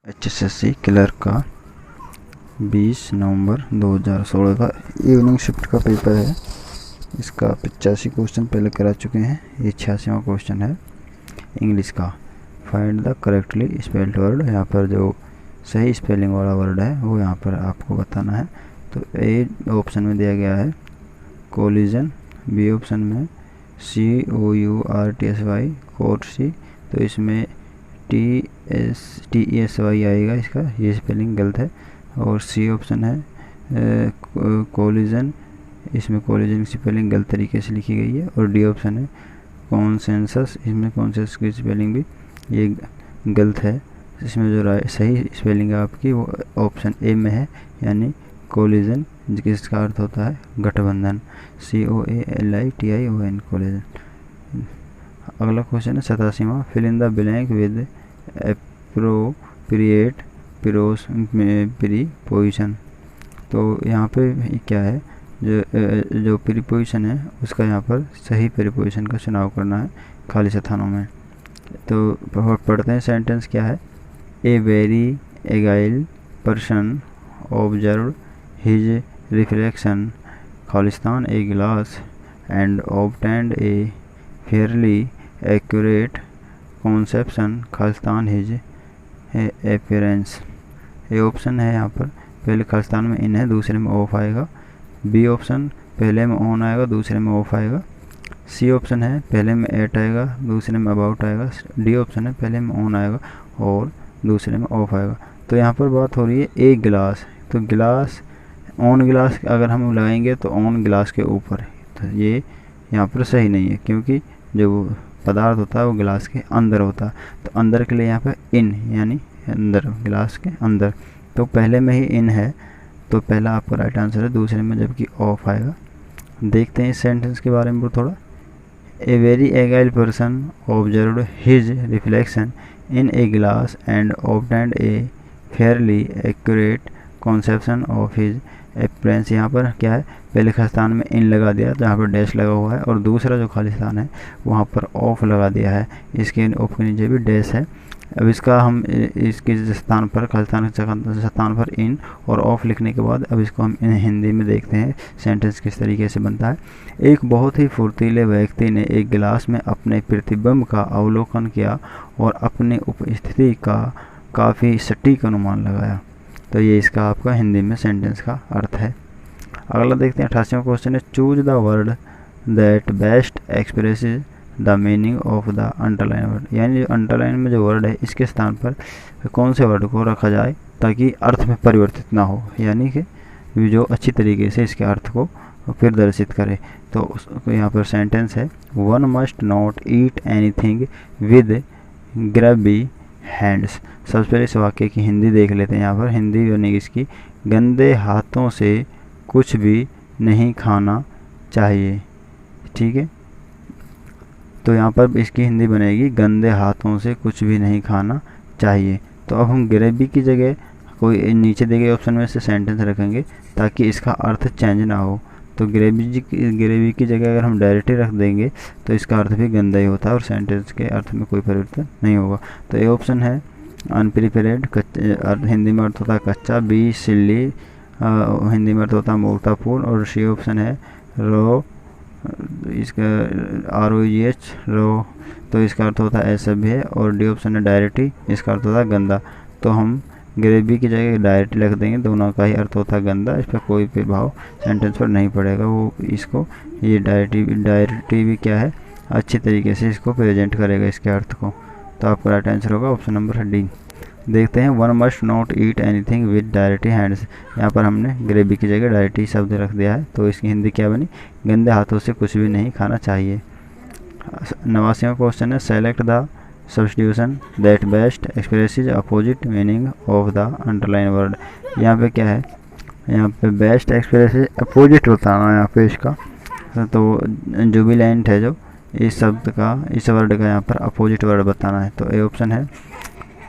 HSSC clerk का 20 नवंबर 2016 का evening shift का पेपर है। इसका 85 क्वेश्चन पहले करा चुके हैं। ये 86वां क्वेश्चन है इंग्लिश का। Find the correctly spelled word. यहाँ पर जो सही स्पेलिंग वाला वर्ड है वो यहाँ पर आपको बताना है। तो ए ऑप्शन में दिया गया है कोलिजन, बी ऑप्शन में COURTSY कोर्सी, तो इसमें TESY आएगा, इसका ये स्पेलिंग गलत है। और सी ऑप्शन है कोलिजन, इसमें कोलिजन की स्पेलिंग गलत तरीके से लिखी गई है। और डी ऑप्शन है कॉन्सेंसस, इसमें कॉन्सेंसस की स्पेलिंग भी ये गलत है। इसमें जो सही स्पेलिंग है आपकी वो ऑप्शन ए में है, यानी कोलिजन, जिसका अर्थ होता है गठबंधन, COALITION कोलिजन। अगला क्वेश्चन है 87वां, fill in the blank with appropriate preposition. तो यहाँ पे क्या है, जो प्रीपोजिशन है उसका यहाँ पर सही प्रीपोजिशन का चुनाव करना है खाली स्थानों में। तो पढ़ते हैं सेंटेंस क्या है। A very agile person observe his reflection खालिस्तान a glass and obtained a fairly accurate conception खालिस्तान हिज अपीयरेंस। ए ऑप्शन है यहाँ पर पहले खालिस्तान में इन है, दूसरे में ऑफ आएगा। बी ऑप्शन पहले में ऑन आएगा, दूसरे में ऑफ आएगा। सी ऑप्शन है पहले में एट आएगा, दूसरे में अबाउट आएगा। डी ऑप्शन है पहले में ऑन आएगा और दूसरे में ऑफ आएगा। तो यहाँ पर बात हो रही है ए गिलास, तो गिलास ऑन गिलास अगर हम लगाएंगे तो ऑन गिलास के ऊपर, तो ये यहाँ पर सही नहीं है, क्योंकि जो पदार्थ होता है वो गिलास के अंदर होता है। तो अंदर के लिए यहाँ पर इन, यानी अंदर, गिलास के अंदर। तो पहले में ही इन है, तो पहला आपका राइट आंसर है, दूसरे में जबकि ऑफ आएगा। देखते हैं इस सेंटेंस के बारे में थोड़ा। A very agile person observed his reflection in a glass and obtained a fairly accurate conception of his appearance. यहाँ पर क्या है, पहले खालिस्तान में इन लगा दिया जहाँ पर डैश लगा हुआ है, और दूसरा जो खालिस्तान है वहाँ पर ऑफ लगा दिया है, इसके ऑफ के नीचे भी डैश है। अब इसका हम इसके स्थान पर, खालिस्तान के स्थान पर इन और ऑफ लिखने के बाद अब इसको हम हिंदी में देखते हैं सेंटेंस किस तरीके से बनता है। एक बहुत ही फुर्तीले व्यक्ति ने एक गिलास में अपने प्रतिबिंब का अवलोकन किया और अपनी उपस्थिति का काफ़ी सटीक अनुमान लगाया। तो ये इसका आपका हिंदी में सेंटेंस का अर्थ है। अगला देखते हैं 88वां क्वेश्चन है, choose the word that best expresses the meaning of the underline word. यानी जो अंडरलाइन में जो वर्ड है इसके स्थान पर कौन से वर्ड को रखा जाए ताकि अर्थ में परिवर्तित ना हो, यानी कि जो अच्छी तरीके से इसके अर्थ को फिर दर्शित करे। तो यहाँ पर सेंटेंस है, one must not eat anything with grubby hands. सबसे पहले इस वाक्य की हिंदी देख लेते हैं। यहाँ पर हिंदी बनेगी इसकी, गंदे हाथों से कुछ भी नहीं खाना चाहिए। ठीक है, तो यहाँ पर इसकी हिंदी बनेगी, गंदे हाथों से कुछ भी नहीं खाना चाहिए। तो अब हम ग्रेवी की जगह कोई नीचे दिए गए ऑप्शन में से सेंटेंस रखेंगे ताकि इसका अर्थ चेंज ना हो। तो ग्रेवी की जगह अगर हम डायरेक्टली रख देंगे तो इसका अर्थ भी गंदा ही होता है और सेंटेंस के अर्थ में कोई परिवर्तन नहीं होगा। तो ए ऑप्शन है अनप्रिपेयर्ड, हिंदी में अर्थ होता है कच्चा। बी सिल्ली, हिंदी में अर्थ होता है मूर्खतापूर्ण। और सी ऑप्शन है रो, इसका ROEH रो, तो इसका अर्थ होता है असभ्य। और डी ऑप्शन है डायरेक्टली, इसका अर्थ होता है गंदा। तो हम ग्रेवी की जगह डायरेक्टली रख देंगे, दोनों का ही अर्थ होता है गंदा, इस पर कोई प्रभाव सेंटेंस पर नहीं पड़ेगा। वो इसको ये डायरेक्टली भी क्या है, अच्छी तरीके से इसको प्रेजेंट करेगा इसके अर्थ को। तो आपका राइट आंसर होगा ऑप्शन नंबर डी। देखते हैं, one must not eat anything with directly hands. यहाँ पर हमने ग्रेवी की जगह डायरेक्टली शब्द रख दिया है, तो इसकी हिंदी क्या बनी, गंदे हाथों से कुछ भी नहीं खाना चाहिए। 89वां क्वेश्चन है, select the substitution that best expresses opposite meaning of the underline word. यहाँ पे क्या है, यहाँ पे बेस्ट एक्सप्रेसेस अपोजिट बताना है यहाँ पे इसका। तो जुबिलेंट है जो इस शब्द का, इस वर्ड का यहाँ पर अपोजिट वर्ड बताना है। तो ए ऑप्शन है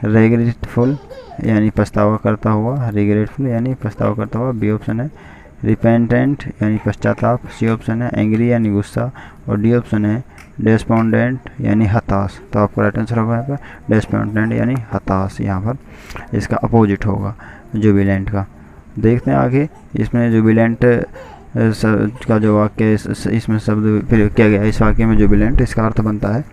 रिग्रेटफुल, यानी पछतावा करता हुआ, रिग्रेटफुल यानी पछतावा करता हुआ। बी ऑप्शन है रिपेंटेंट, यानी पश्चाताप। सी ऑप्शन है एंग्री, यानी गुस्सा। और डी ऑप्शन है डेस्पोंडेंट यानी हताश। तो आपका राइट आंसर होगा यहाँ पर डेस्पोंडेंट यानी हताश, यहाँ पर इसका अपोजिट होगा जुबिलेंट का। देखते हैं आगे, इसमें जुबिलेंट का जो वाक्य है इसमें शब्द प्रयोग किया गया है। इस वाक्य में जुबिलेंट इसका अर्थ बनता है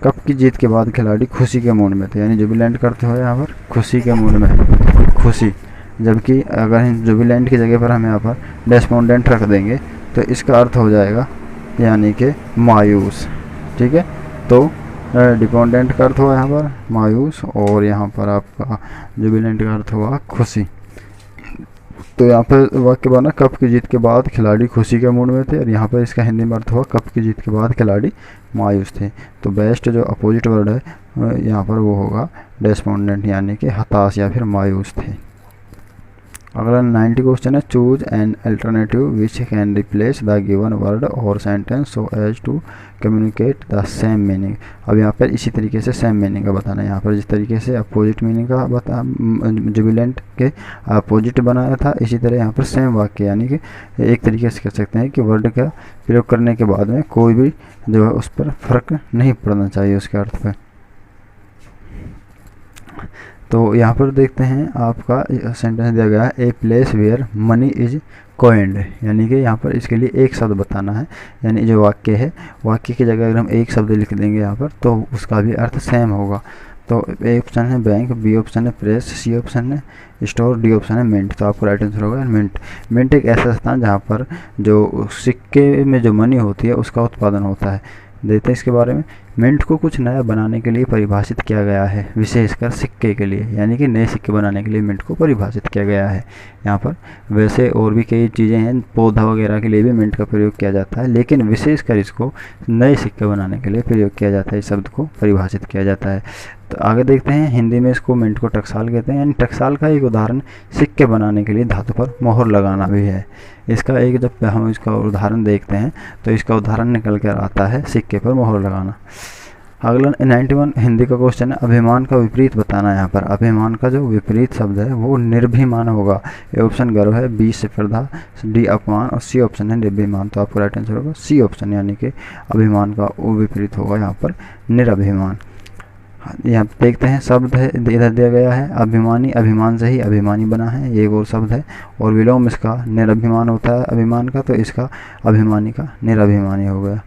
कप की जीत के बाद खिलाड़ी खुशी के मूड में थे, यानी जुबिलेंट करते हो यहाँ पर खुशी के मूड में, खुशी। जबकि अगर हम जुबिलेंट की जगह पर हम यहाँ पर डेस्पोंडेंट रख देंगे तो इसका अर्थ हो जाएगा यानी कि मायूस। ठीक है, तो डिपेंडेंट का अर्थ हुआ यहाँ पर मायूस और यहाँ पर आपका जुबिलेंट का अर्थ हुआ खुशी। तो यहाँ पर वाक्य बना कप की जीत के बाद खिलाड़ी खुशी के मूड में थे, और यहाँ पर इसका हिंदी में अर्थ हुआ कप की जीत के बाद खिलाड़ी मायूस थे। तो बेस्ट जो अपोजिट वर्ड है यहाँ पर वो होगा डेस्पोंडेंट यानी कि हताश या फिर मायूस थे। अगला 90 क्वेश्चन है, choose an alternative which can replace the given word और sentence so as to communicate the same meaning. अब यहाँ पर इसी तरीके से सेम मीनिंग का बताना है। यहाँ पर जिस तरीके से अपोजिट मीनिंग का जुबिलेंट के अपोजिट बनाया था, इसी तरह यहाँ पर सेम वाक्य यानी कि एक तरीके से कह सकते हैं कि वर्ड का प्रयोग करने के बाद में कोई भी जो है उस पर फर्क नहीं पड़ना चाहिए उसके अर्थ पर। तो यहाँ पर देखते हैं आपका सेंटेंस दिया गया है, a place where money is coined, यानी कि यहाँ पर इसके लिए एक शब्द बताना है। यानी जो वाक्य है, वाक्य की जगह अगर हम एक शब्द लिख देंगे यहाँ पर तो उसका भी अर्थ सेम होगा। तो ए ऑप्शन है बैंक, बी ऑप्शन है प्रेस, सी ऑप्शन है स्टोर, डी ऑप्शन है मिंट। तो आपको राइट आंसर होगा मिंट। मिंट एक ऐसा स्थान जहाँ पर जो सिक्के में जो मनी होती है उसका उत्पादन होता है। देखते हैं इसके बारे में। मिंट को कुछ नया बनाने के लिए परिभाषित किया गया है, विशेषकर सिक्के के लिए, यानी कि नए सिक्के बनाने के लिए मिंट को परिभाषित किया गया है यहाँ पर। वैसे और भी कई चीज़ें हैं, पौधा वगैरह के लिए भी मिंट का प्रयोग किया जाता है, लेकिन विशेषकर इसको नए सिक्के बनाने के लिए प्रयोग किया जाता है, इस शब्द को परिभाषित किया जाता है। तो आगे देखते हैं, हिंदी में इसको मिंट को टकसाल कहते हैं, यानी टकसाल का एक उदाहरण सिक्के बनाने के लिए धातु पर मोहर लगाना भी है। इसका एक जब हम इसका उदाहरण देखते हैं तो इसका उदाहरण निकल कर आता है सिक्के पर मोहर लगाना। अगला 91 हिंदी का क्वेश्चन है, अभिमान का विपरीत बताना। यहाँ पर अभिमान का जो विपरीत शब्द है वो निर्भिमान होगा। ए ऑप्शन गर्व है, बी स्पर्धा, डी अपमान और सी ऑप्शन है निर्भिमान। तो आपको राइट आंसर होगा सी ऑप्शन, यानी कि अभिमान का वो विपरीत होगा यहाँ पर निरभिमान। यहाँ देखते हैं शब्द है इधर दिया गया है, अभिमानी, अभिमान से ही अभिमानी बना है, ये एक और शब्द है, और विलोम इसका निरभिमान होता है अभिमान का, तो इसका अभिमानी का निरभिमानी हो गया।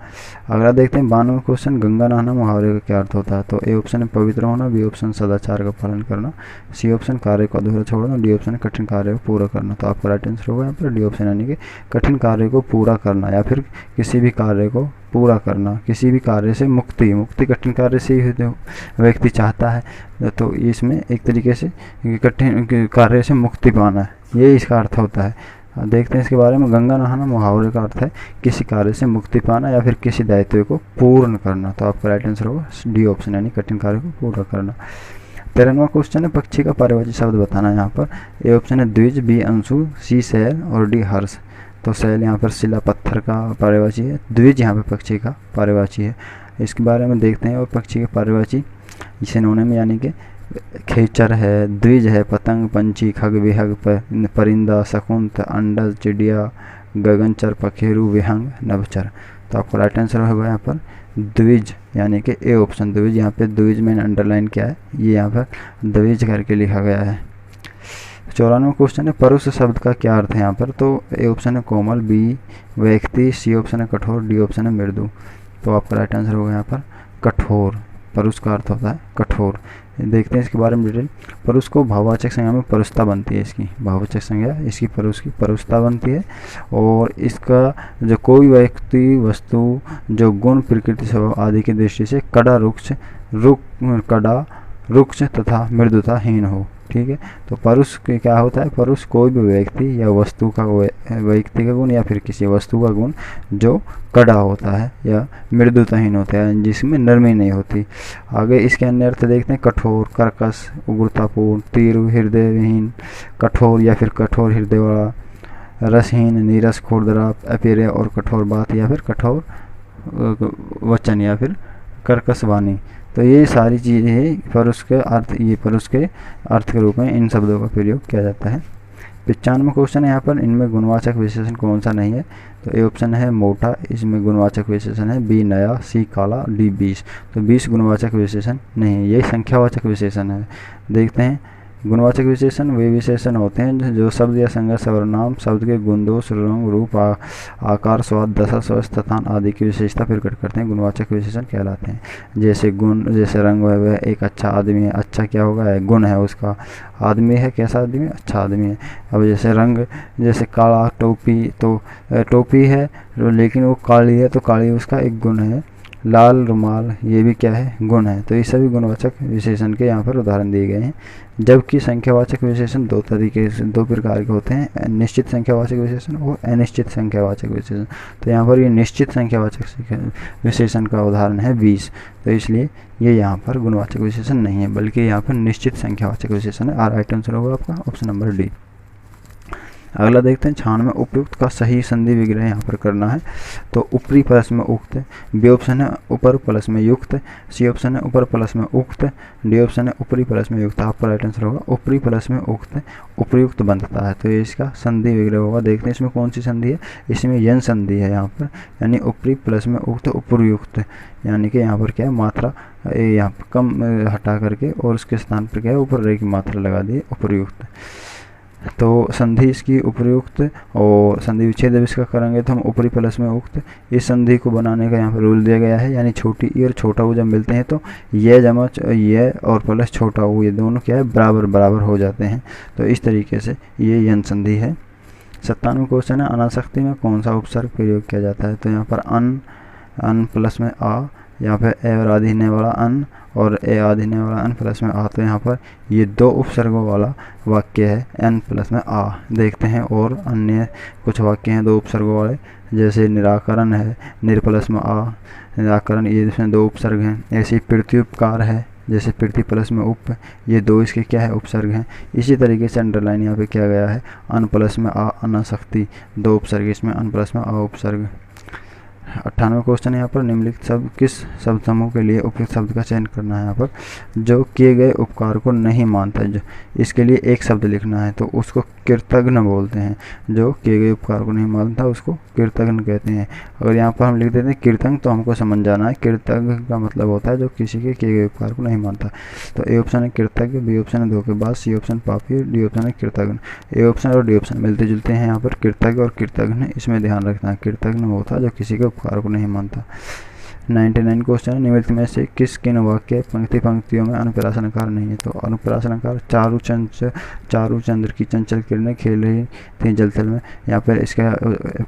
अगला देखते हैं 92 क्वेश्चन, गंगा नहाना मुहावरे का क्या अर्थ होता है। तो ए ऑप्शन है पवित्र होना, बी ऑप्शन सदाचार का पालन करना, सी ऑप्शन कार्य को अधूरा छोड़ना, डी ऑप्शन कठिन कार्य को पूरा करना। तो आपका राइट आंसर होगा यहाँ पर डी ऑप्शन, यानी कि कठिन कार्य को पूरा करना या फिर किसी भी कार्य को पूरा करना, किसी भी कार्य से मुक्ति। मुक्ति कठिन कार्य से ही व्यक्ति चाहता है, तो इसमें एक तरीके से कठिन कार्य से मुक्ति पाना है, ये इसका अर्थ होता है। देखते हैं इसके बारे में। गंगा नहाना मुहावरे का अर्थ है किसी कार्य से मुक्ति पाना या फिर किसी दायित्व को पूर्ण करना। तो आपका राइट आंसर होगा डी ऑप्शन, यानी कठिन कार्य को पूरा करना। 93वां क्वेश्चन है, पक्षी का पारिभाषिक शब्द बताना। यहाँ पर ए ऑप्शन है द्विज, बी अंशु, सी शैल और डी हर्ष। तो शैल यहाँ पर शिला पत्थर का पारिभाषी है, द्विज यहाँ पर पक्षी का पारिभाषी है। इसके बारे में देखते हैं। और पक्षी के पारिभाषी सिनोनिम यानी कि खेचर है, द्विज है पतंग, पंछी, खग, विहग, परिंदा, शकुंत, अंडज, चिड़िया, गगनचर, पखेरु, विहंग, नभचर। तो आपको राइट आंसर होगा यहाँ पर द्विज, यानी कि ए ऑप्शन द्विज। यहाँ पे द्विज में अंडरलाइन किया है, ये यहाँ पर द्विज करके लिखा गया है। 94वां क्वेश्चन है, परुष शब्द का क्या अर्थ है यहाँ पर। तो ए ऑप्शन है कोमल, बी व्यक्ति, सी ऑप्शन है कठोर, डी ऑप्शन है मृदु। तो आपका राइट आंसर होगा यहाँ पर कठोर। परुष का अर्थ होता है कठोर। देखते हैं इसके बारे में डिटेल। परुष को भाववाचक संज्ञा में परुषता बनती है, इसकी भाववाचक संज्ञा इसकी परुष की परुषता बनती है। और इसका जो कोई व्यक्ति, वस्तु, जो गुण, प्रकृति, स्वभाव आदि की दृष्टि से कड़ा, रुक्ष तथा मृदुताहीन हो। ठीक है, तो परुष क्या होता है, परुष कोई भी व्यक्ति या वस्तु का व्यक्ति का गुण या फिर किसी वस्तु का गुण जो कड़ा होता है या मृदुताहीन होता है, जिसमें नरमी नहीं होती। आगे इसके अन्य अर्थ देखते हैं। कठोर, कर्कश, उग्रतापूर्ण, तीव्र, हृदय विहीन, कठोर या फिर कठोर हृदय वाला, रसहीन, नीरस, खुरदरा, अप्रिय और कठोर बात या फिर कठोर वचन या फिर कर्कश वाणी। तो ये सारी चीज़ें परुष के अर्थ, ये परुष के अर्थ के रूप में इन शब्दों का प्रयोग किया जाता है। 95 क्वेश्चन है यहाँ पर, इनमें गुणवाचक विशेषण कौन सा नहीं है? तो ए ऑप्शन है मोटा, इसमें गुणवाचक विशेषण है, बी नया, सी काला, डी 20। तो 20 गुणवाचक विशेषण नहीं है, ये संख्यावाचक विशेषण है। देखते हैं, गुणवाचक विशेषण वे विशेषण होते हैं जो शब्द या संज्ञा सर्वनाम शब्द के गुण, दोष, रंग, रूप, आकार, स्वाद, दशा, स्वस्थ, स्थान आदि की विशेषता प्रकट करते हैं, गुणवाचक विशेषण कहलाते हैं। जैसे गुण, जैसे रंग है वह एक अच्छा आदमी है, अच्छा क्या होगा है, गुण है उसका। आदमी है कैसा आदमी है, अच्छा आदमी है। अब जैसे रंग, जैसे काला टोपी, तो टोपी है लेकिन वो काली है, तो काली उसका एक गुण है। लाल रुमाल, ये भी क्या है, गुण है। तो ये सभी गुणवाचक विशेषण के यहाँ पर उदाहरण दिए गए हैं। जबकि संख्यावाचक विशेषण दो प्रकार के होते हैं, निश्चित संख्यावाचक विशेषण और अनिश्चित संख्यावाचक विशेषण। तो यहाँ पर ये निश्चित संख्यावाचक विशेषण का उदाहरण है 20, तो इसलिए ये यहाँ पर गुणवाचक विशेषण नहीं है, बल्कि यहाँ पर निश्चित संख्यावाचक विशेषण है। राइट आंसर होगा आपका ऑप्शन नंबर डी। अगला देखते हैं, 96 में उपयुक्त का सही संधि विग्रह यहाँ पर करना है। तो ऊपरी प्लस में उक्त, बी ऑप्शन है ऊपर प्लस में युक्त, सी ऑप्शन है ऊपर प्लस में उक्त, डी ऑप्शन है ऊपरी प्लस में युक्त। आपका राइट आंसर होगा ऊपरी प्लस में उक्त उपयुक्त बनता है, तो ये इसका संधि विग्रह होगा। देखते हैं इसमें कौन सी संधि है, इसमें यन संधि है यहाँ पर, यानी ऊपरी प्लस में उक्त उपयुक्त, यानी कि यहाँ पर क्या है, मात्रा यहाँ पर कम हटा करके और उसके स्थान पर क्या है, ऊपर रह की मात्रा लगा दी, उपयुक्त। तो संधि इसकी उपयुक्त, और संधि विच्छेद जब इसका करेंगे तो हम ऊपरी प्लस में उक्त। इस संधि को बनाने का यहाँ पर रूल दिया गया है, यानी छोटी ई और छोटा ऊ जब मिलते हैं तो ये जमा ये और प्लस छोटा ऊ, ये दोनों क्या है, बराबर बराबर हो जाते हैं। तो इस तरीके से ये यन संधि है। 97 क्वेश्चन है, अनासक्ति में कौन सा उपसर्ग प्रयोग किया जाता है? तो यहाँ पर अन प्लस में आ, यहाँ पर ए और आधीने वाला अन और ए आधीने वाला अन प्लस में आ, तो यहाँ पर ये दो उपसर्गों वाला वाक्य है, एन प्लस में आ। देखते हैं और अन्य कुछ वाक्य हैं दो उपसर्गों वाले, जैसे निराकरण है, निर प्लस में आ, निराकरण, ये इसमें दो उपसर्ग हैं। ऐसे प्रत्युपकार है, जैसे पृथ्वी प्लस में उप, ये दो इसके क्या है, उपसर्ग हैं। इसी तरीके से अंडरलाइन यहाँ पे किया गया है, अन प्लस में आ, अनासक्ति, दो उपसर्ग, इसमें अन प्लस में आ उपसर्ग। 98 क्वेश्चन है, यहाँ पर निम्नलिखित शब्द किस शब्द समूह के लिए उपयुक्त शब्द का चयन करना है? यहाँ पर जो किए गए उपकार को नहीं मानता है, जो इसके लिए एक शब्द लिखना है, तो उसको कृतज्ञ बोलते हैं। जो किए गए उपकार को नहीं मानता उसको कृतज्ञ कहते हैं। अगर यहाँ पर हम लिख देते हैं कृतज्ञ, तो हमको समझ जाना है कृतज्ञ का मतलब होता है जो किसी के किए गए उपकार को नहीं मानता। तो ए ऑप्शन है कृतज्ञ, बी ऑप्शन है धोखेबाज, सी ऑप्शन पापी, डी ऑप्शन है कृतज्ञ। ए ऑप्शन और डी ऑप्शन मिलते जुलते हैं यहाँ पर, कृतज्ञ और कृतज्ञ, इसमें ध्यान रखना है। कृतज्ञ होता है जो किसी के उपकार को नहीं मानता। 99 क्वेश्चन है, निम्नलिखित में से किस किन वाक्य पंक्तियों में अनुप्रास अलंकार नहीं है? तो अनुप्रास अलंकार, चारू चंद्र की चंचल किरणें खेल रही थी जलथल में। यहाँ पर इसका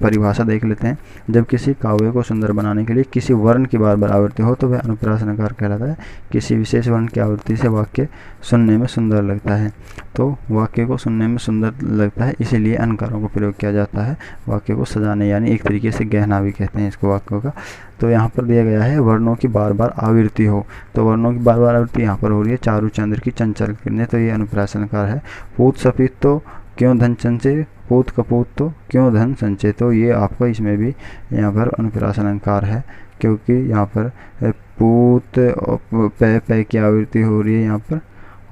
परिभाषा देख लेते हैं। जब किसी काव्य को सुंदर बनाने के लिए किसी वर्ण की बार बार आवृत्ति हो तो वह अनुप्रास अलंकार कहलाता है। किसी विशेष वर्ण की आवृत्ति से वाक्य सुनने में सुंदर लगता है, तो वाक्य को सुनने में सुंदर लगता है, इसीलिए अलंकारों को प्रयोग किया जाता है वाक्य को सजाने, यानी एक तरीके से गहना भी कहते हैं इसको वाक्यों का। तो यहाँ पर दिया गया है वर्णों की बार बार आवृत्ति हो, तो वर्णों की बार बार आवृत्ति यहाँ पर हो रही है, चारू चंद्र की चंचल किरणें, तो ये अनुप्रास अलंकार है। पूत सफेद तो क्यों धन संचय, पूत कपूत तो क्यों धन संचय, तो ये आपका इसमें भी यहाँ पर अनुप्रास अलंकार है, क्योंकि यहाँ पर पूत पे की आवृत्ति हो रही है यहाँ पर।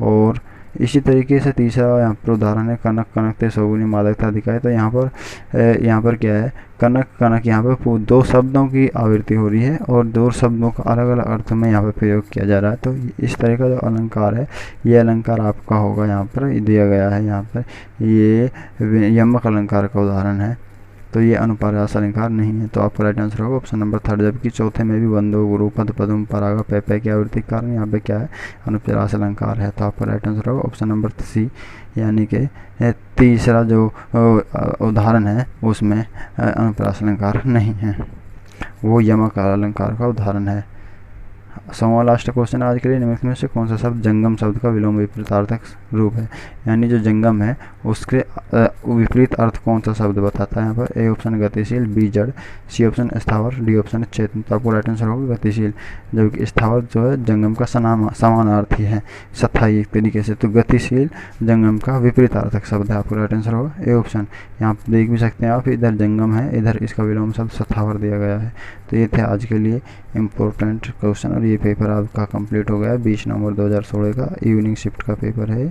और इसी तरीके से तीसरा यहाँ पर उदाहरण है कनक कनकते सौगुनी मादकता दिखाए, तो यहाँ पर क्या है, कनक कनक, यहाँ पर दो शब्दों की आवृत्ति हो रही है और दो शब्दों का अलग अलग अर्थ में यहाँ पर प्रयोग किया जा रहा है। तो इस तरह का जो अलंकार है, ये अलंकार आपका होगा, यहाँ पर दिया गया है, यहाँ पर ये यमक अलंकार का उदाहरण है। तो ये अनुप्रास अलंकार नहीं है, तो आपका राइट आंसर होगा ऑप्शन नंबर 3। जबकि चौथे में भी बंदो गुरु पद पदम परागा पे की आवृत्ति के कारण यहाँ पे क्या है, अनुप्रास अलंकार है, तो आपका राइट आंसर होगा ऑप्शन नंबर सी, यानी कि तीसरा जो उदाहरण है उसमें अनुप्रास अलंकार नहीं है, वो यमक अलंकार का उदाहरण है। 100वां लास्ट क्वेश्चन आज के लिए, निम्नलिखित में से कौन सा शब्द जंगम शब्द का विलोम विपरीतार्थक रूप है? यानी जो जंगम है उसके विपरीत अर्थ कौन सा शब्द बताता है? यहाँ पर ए ऑप्शन गतिशील, बी जड़, सी ऑप्शन स्थावर, डी ऑप्शन चेतन। तो आपको राइट आंसर होगा गतिशील, जबकि स्थावर जो है जंगम का समानार्थी है, स्थायी एक तरीके से, तो गतिशील जंगम का विपरीतार्थक शब्द है। आपको राइट आंसर होगा ए ऑप्शन। यहाँ पर देख भी सकते हैं आप, इधर जंगम है, इधर इसका विलोम शब्द स्थावर दिया गया है। तो ये थे आज के लिए इम्पोर्टेंट क्वेश्चन, और ये पेपर आपका कंप्लीट हो गया है। 20 नवंबर 2016 का इवनिंग शिफ्ट का पेपर है।